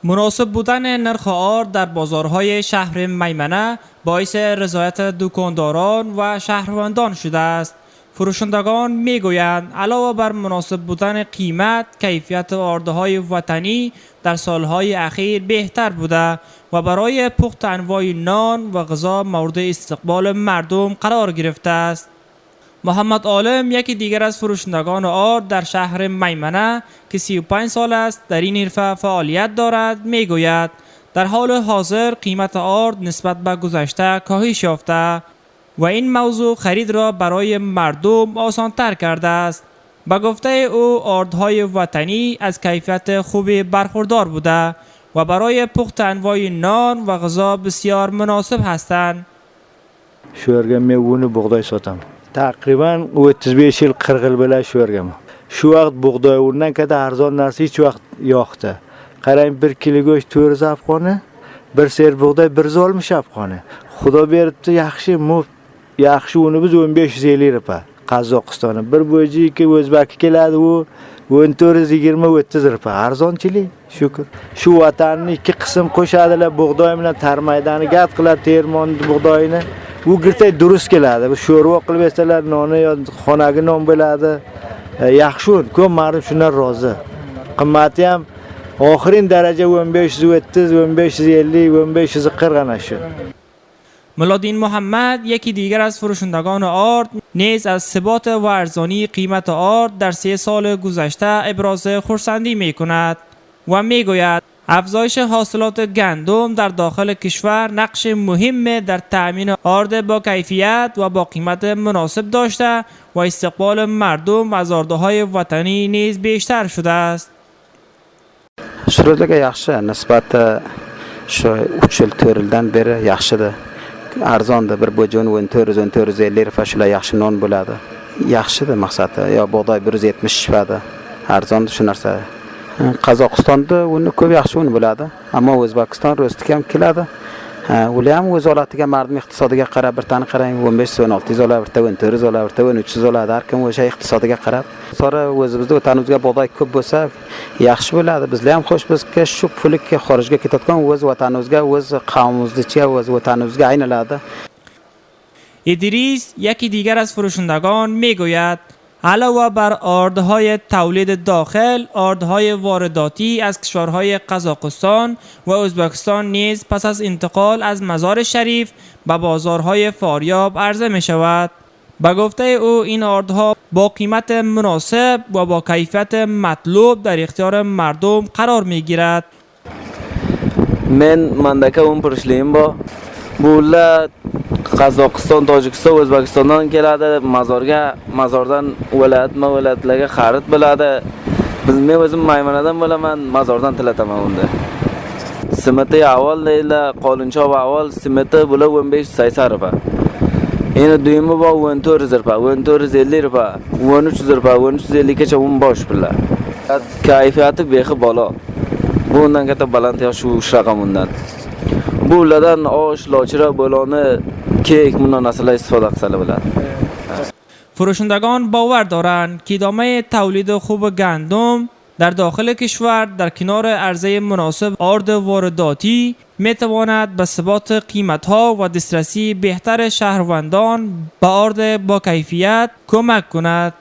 مناسب بودن نرخ آرد در بازارهای شهر میمنه باعث رضایت دکانداران و شهروندان شده است. فروشندگان میگویند علاوه بر مناسب بودن قیمت، کیفیت آردهای وطنی در سالهای اخیر بهتر بوده و برای پخت انواع نان و غذا مورد استقبال مردم قرار گرفته است. محمد عالم یکی دیگر از فروشندگان آرد در شهر میمنه که 35 سال است در این حرفه فعالیت دارد میگوید در حال حاضر قیمت آرد نسبت به گذشته کاهش یافته و این موضوع خرید را برای مردم آسان‌تر کرده است. به گفته او آردهای وطنی از کیفیت خوبی برخوردار بوده و برای پخت انواع نان و غذا بسیار مناسب هستند. شوهرگم میوونه بغدای ساتم. تقریبا 35 yıl 40 yıl belə şövrgəm. Şu vaxt buğday uğrundan qədər arzon narsa hiç vaxt yoxdu. Qarayın 1 kilo go'sht 400 afqoni, 1 ser buğday 100 olmuş afqoni. Xudo beribdi yaxshi yaxshi uni biz 1550 rupiya. Qozog'istonda bir bo'ji ki o'zbaki keladi u 1420-30 rupiya. Arzonchilik shukr. Shu vatanni ikki qism qo'shadilar, buğday bilan tarmaydani gad qiladi termon buğdayini. Bu girtay durust keladi. Bu sho'rva qilib bersalar, noni yo xonaga non bo'ladi. Yaxshi, ko'p mardum shundan rozi. Qimmati ham oxirin daraja 1530, 1550, 1540 ana shu. ملادین محمد یکی دیگر از فروشندگان آرد نیز از ثبات و ارزانی قیمت آرد در 3 سال گذشته ابراز خرسندی می کند و می گوید افزایش حاصلات گندم در داخل کشور نقش مهم در تأمین آرد با کیفیت و با قیمت مناسب داشته و استقبال مردم از آردهای وطنی نیز بیشتر شده است. شروع yaxshi nisbat shu 3 yil to'rildan beri yaxshidir. Arzonda bir bo'jon 1450 rupiya shular yaxshi non bo'ladi. Yaxshidir maqsadi. Yo bug'doy 170 chiqadi. Arzonda shu narsa. Qozog'istonda uni ko'p yaxshi un bo'ladi, ammo O'zbekiston ro'stiga ham keladi. Ular ham o'z holatiga, mardum iqtisodiga qarab bir tani qarang, 1500-1600 oladi, birta 1400 oladi, birta 1300 oladi. Har kim o'sha iqtisodiga qarab. Sonra o'zimizda vatanimizga bug'doy ko'p bo'lsa, yaxshi bo'ladi. Bizlar ham xo'sh, bizga shu pulga xorijga ketayotgan o'z vatanimizga, o'z qavmimizga, o'z vatanimizga aylanadi. ادریس یکی دیگر از فروشندگان میگوید علاوه بر آردهای تولید داخل، آردهای وارداتی از کشورهای قزاقستان و ازبکستان نیز پس از انتقال از مزار شریف به بازارهای فاریاب عرضه می شود. به گفته او این آردها با قیمت مناسب و با کیفیت مطلوب در اختیار مردم قرار می گیرد. من مندکه اون پرشلیم با بوله Qozog'iston, Tojikiston, O'zbekistondan keladi, mazordan viloyatlarga xarid bo'ladi. Men o'zim Maymandan bo'laman, mazordan tilataman unda. Simiti avval deyla, qo'linchoq avval simiti bo'la 1580 rupiya. Endi duyimi bor 1400 rupiya, 1450 rupiya, 1300 rupiya, 1350 gacha un bosh pullar. Kayfiyati behi balo. Bu undan katta baland shu raqam undan. Bu ulardan osh, lochira, bo'loni کیک مناسب استفاده کنه بلد. فروشندگان باور دارند که ادامه تولید خوب گندم در داخل کشور در کنار عرضه مناسب آرد وارداتی می تواند به ثبات قیمت ها و دسترسی بهتر شهروندان به آرد با کیفیت کمک کند.